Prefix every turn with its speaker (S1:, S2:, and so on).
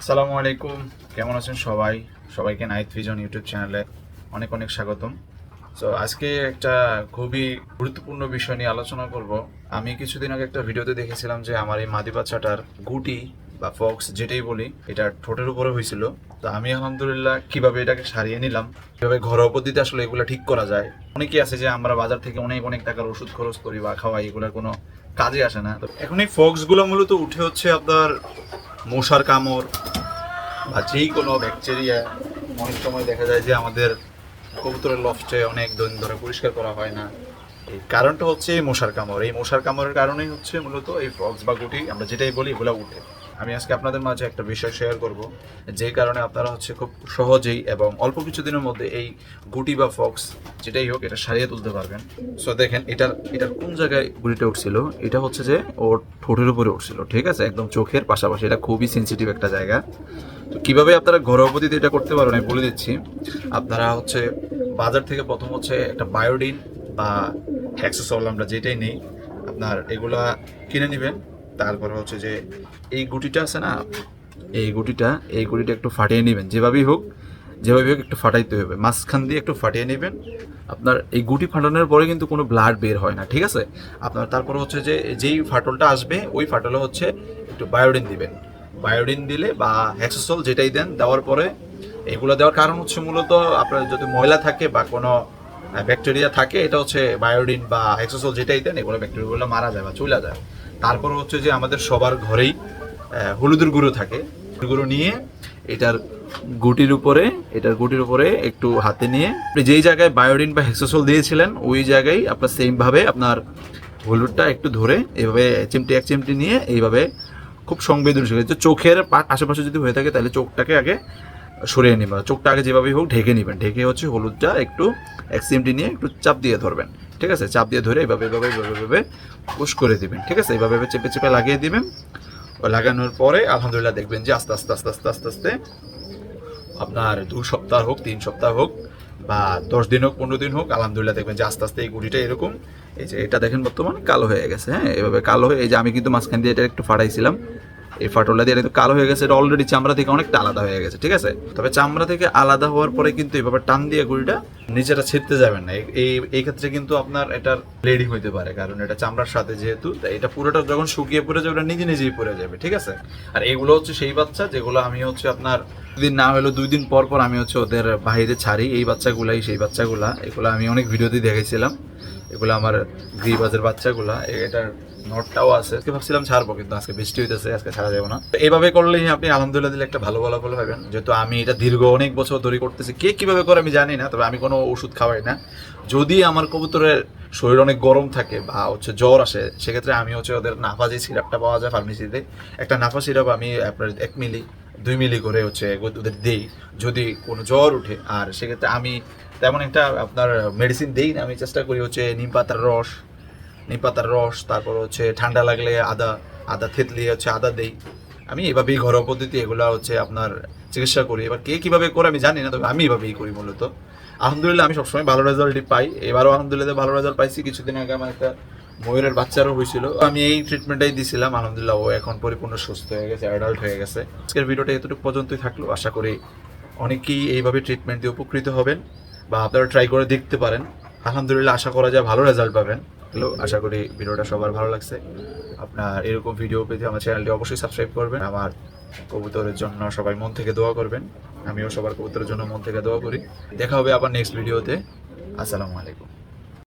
S1: আসসালামু আলাইকুম, কেমন আছেন সবাই? সবাইকে নাইট ভিজন ইউটিউব চ্যানেলে অনেক অনেক স্বাগতম। সো আজকে একটা খুবই গুরুত্বপূর্ণ বিষয় নিয়ে আলোচনা করব। আমি কিছুদিন আগে একটা ভিডিওতে দেখেছিলাম যে আমার এই মাদি বাচ্চাটার গুটি বা ফক্স যেটাই বলি, এটা ঠোঁটের উপরে হয়েছিল। তো আমি আলহামদুলিল্লাহ কিভাবে এটাকে সারিয়ে নিলাম, কিভাবে ঘরোয়া পদ্ধতিতে আসলে এগুলো ঠিক করা যায়। অনেকেই আছে যে আমরা বাজার থেকে অনেক অনেক টাকার ওষুধ খরচ করি বা খাওয়াই, এগুলোর কোনো কাজে আসে না। তো এখন এই ফক্সগুলো মূলত উঠে হচ্ছে আপনার মশার কামড় বা যেই কোনো ব্যাকটেরিয়া। অনেক সময় দেখা যায় যে আমাদের কবুতরের লফটে অনেক দিন ধরে পরিষ্কার করা হয় না। এই কারণটা হচ্ছে এই মশার কামড়। এই মশার কামড়ের কারণেই হচ্ছে মূলত এই ফক্স বা গুটি আমরা যেটাই বলি এগুলো উঠে। আমি আজকে আপনাদের মাঝে একটা বিষয় শেয়ার করব, যে কারণে আপনারা হচ্ছে খুব সহজেই এবং অল্প কিছু দিনের মধ্যে এই গুটি বা ফক্স যেটাই হোক এটা সারিয়ে তুলতে পারবেন। সো দেখেন, এটার এটার কোন জায়গায় গুটিটা উঠছিল। এটা হচ্ছে যে ওর ঠোঁটের উপরে উঠছিল, ঠিক আছে, একদম চোখের পাশাপাশি। এটা খুবই সেন্সিটিভ একটা জায়গা। তো কীভাবে আপনারা ঘরোয়া পদ্ধতিতে এটা করতে পারবেন আমি বলে দিচ্ছি। আপনারা হচ্ছে বাজার থেকে প্রথম হচ্ছে একটা বায়োডিন বা হ্যাক্সোসল আমরা যেটাই নেই, আপনার এগুলা কিনে নেবেন। তারপরে হচ্ছে যে এই গুটিটা আছে না, এই গুটিটা একটু ফাটিয়ে নেবেন। যেভাবেই হোক একটু ফাটাইতে হবে, মাঝখান দিয়ে একটু ফাটিয়ে নেবেন। আপনার এই গুটি ফাটানোর পরে কিন্তু কোনো ব্লাড বের হয় না, ঠিক আছে। আপনার তারপর হচ্ছে যে যেই ফাটলটা আসবে ওই ফাটলে হচ্ছে একটু বায়োডিন দিবেন। বায়োডিন দিলে বা হ্যাক্সোসল যেটাই দেন, দেওয়ার পরে এগুলো দেওয়ার কারণ হচ্ছে মূলত আপনার যদি ময়লা থাকে বা কোনো ব্যাকটেরিয়া থাকে, এটা হচ্ছে বায়োডিন বা হ্যাক্সোসল যেটাই দেন এগুলো ব্যাকটেরিয়াগুলো মারা যায় বা চলে যায়। তারপর হচ্ছে যে আমাদের সবার ঘরেই হলুদের গুঁড়ো থাকে। গুঁড়ো নিয়ে এটার গুটির উপরে একটু হাতে নিয়ে আপনি যেই জায়গায় বায়োডিন বা হেক্সোসল দিয়েছিলেন ওই জায়গায় আপনার সেমভাবে আপনার হলুদটা একটু ধরে এইভাবে এক চিমটি নিয়ে এইভাবে খুব সংবেদনশীল চোখের আশেপাশে যদি হয়ে থাকে তাহলে চোখটাকে আগে সরিয়ে নেবেন। চোখটা আগে যেভাবেই হোক ঢেকে নেবেন। ঢেকে হচ্ছে হলুদটা একটু এক চিমটি নিয়ে একটু চাপ দিয়ে ধরবেন, ঠিক আছে। চাপ দিয়ে ধরে এভাবে পুশ করে দিবেন, ঠিক আছে। এইভাবে চেপে চেপে লাগিয়ে দিবেন। লাগানোর পরে আলহামদুলিল্লাহ দেখবেন যে আস্তে আস্তে আস্তে আস্তে আস্তে আস্তে আপনার 2 সপ্তাহ হোক 3 সপ্তাহ হোক বা 10 দিন হোক 15 দিন হোক, আলহামদুলিল্লাহ দেখবেন যে আস্তে আস্তে এই গুটিটা এরকম, এই যে এটা দেখেন বর্তমানে কালো হয়ে গেছে। হ্যাঁ, এভাবে কালো হয়ে, এই যে আমি কিন্তু মাঝখান দিয়ে এটা একটু ফাটাইছিলাম, এই ফাটলটা দিয়ে এটা কালো হয়ে গেছে। এটা অলরেডি চামড়া থেকে অনেকটা আলাদা হয়ে গেছে, ঠিক আছে। তবে চামড়া থেকে আলাদা হওয়ার পরে কিন্তু এভাবে টান দিয়ে গুড়িটা নিচেটা ছিঁড়তে যাবেন না। এই ক্ষেত্রে কিন্তু আপনার এটা ব্লিডিং হইতে পারে, কারণ এটা চামড়ার সাথে যেহেতু, এটা পুরোটা যখন শুকিয়ে পড়ে যাবে এটা নিজে নিজেই পড়ে যাবে, ঠিক আছে। আর এগুলো হচ্ছে সেই বাচ্চা যেগুলো আমি হচ্ছে আপনার দিন না হলেও 2 দিন পর পর আমি হচ্ছে ওদের বাইরে ছাড়ি। এই বাচ্চাগুলাই সেই বাচ্চাগুলা, এগুলো আমি অনেক ভিডিওতেই দেখাইছিলাম। এগুলো আমার গ্রিবাজের বাচ্চাগুলা। এটার নটটাও আছে। আজকে ভাবছিলাম ছাড়বো, কিন্তু আজকে বৃষ্টি হইতেছে, আজকে ছাড়া যাবে না। তো এইভাবে করলেই আপনি আলহামদুলিল্লাহ দিলে একটা ভালো ফলাফল পাবেন। যেহেতু আমি এটা দীর্ঘ অনেক বছর ধরে করতেছি, কে কিভাবে করে আমি জানি না, তবে আমি কোনো ওষুধ খাওয়াই না। যদি আমার কবুতরের শরীর অনেক গরম থাকে বা হচ্ছে জ্বর আসে, সেক্ষেত্রে আমি হচ্ছে ওদের নাফা যে সিরাপটা পাওয়া যায় ফার্মেসিতে, একটা নাফা সিরাপ আমি আপনার 1 মিলি 2 মিলি করে হচ্ছে ওদের দেই যদি কোনো জ্বর উঠে। আর সেক্ষেত্রে আমি তেমন একটা আপনার মেডিসিন দেই না। আমি চেষ্টা করি হচ্ছে নিম পাতার রস, তারপর হচ্ছে ঠান্ডা লাগলে আদা আদা থেতলি হচ্ছে আদা দেই। আমি এভাবেই ঘরোয়া পদ্ধতি এগুলো হচ্ছে আপনার চিকিৎসা করি। এবার কে কীভাবে করে আমি জানি না, তবে আমি এভাবেই করি মূলত। আলহামদুলিল্লাহ আমি সবসময় ভালো রেজাল্টই পাই। এবারও আলহামদুলিল্লাহ ভালো রেজাল্ট পাইছি। কিছুদিন আগে আমার একটা ময়ূরের বাচ্চারও হয়েছিল, আমি এই ট্রিটমেন্টটাই দিছিলাম। আলহামদুলিল্লাহ ও এখন পরিপূর্ণ সুস্থ হয়ে গেছে, অ্যাডাল্ট হয়ে গেছে। আজকের ভিডিওটা এতটুকু পর্যন্তই থাকলো। আশা করি অনেকেই এইভাবে ট্রিটমেন্ট দিয়ে উপকৃত হবেন বা আপনারা ট্রাই করে দেখতে পারেন। আলহামদুলিল্লাহ আশা করা যায় ভালো রেজাল্ট পাবেন। আশা করি ভিডিওটা সবার ভালো লাগছে। আপনার এরকম ভিডিও পেতে আমার চ্যানেলটি অবশ্যই সাবস্ক্রাইব করবেন। আমার কবুতরের জন্য সবাই মন থেকে দোয়া করবেন। আমিও সবার কবুতরের জন্য মন থেকে দোয়া করি। দেখা হবে আবার নেক্সট ভিডিওতে। আসসালামু আলাইকুম।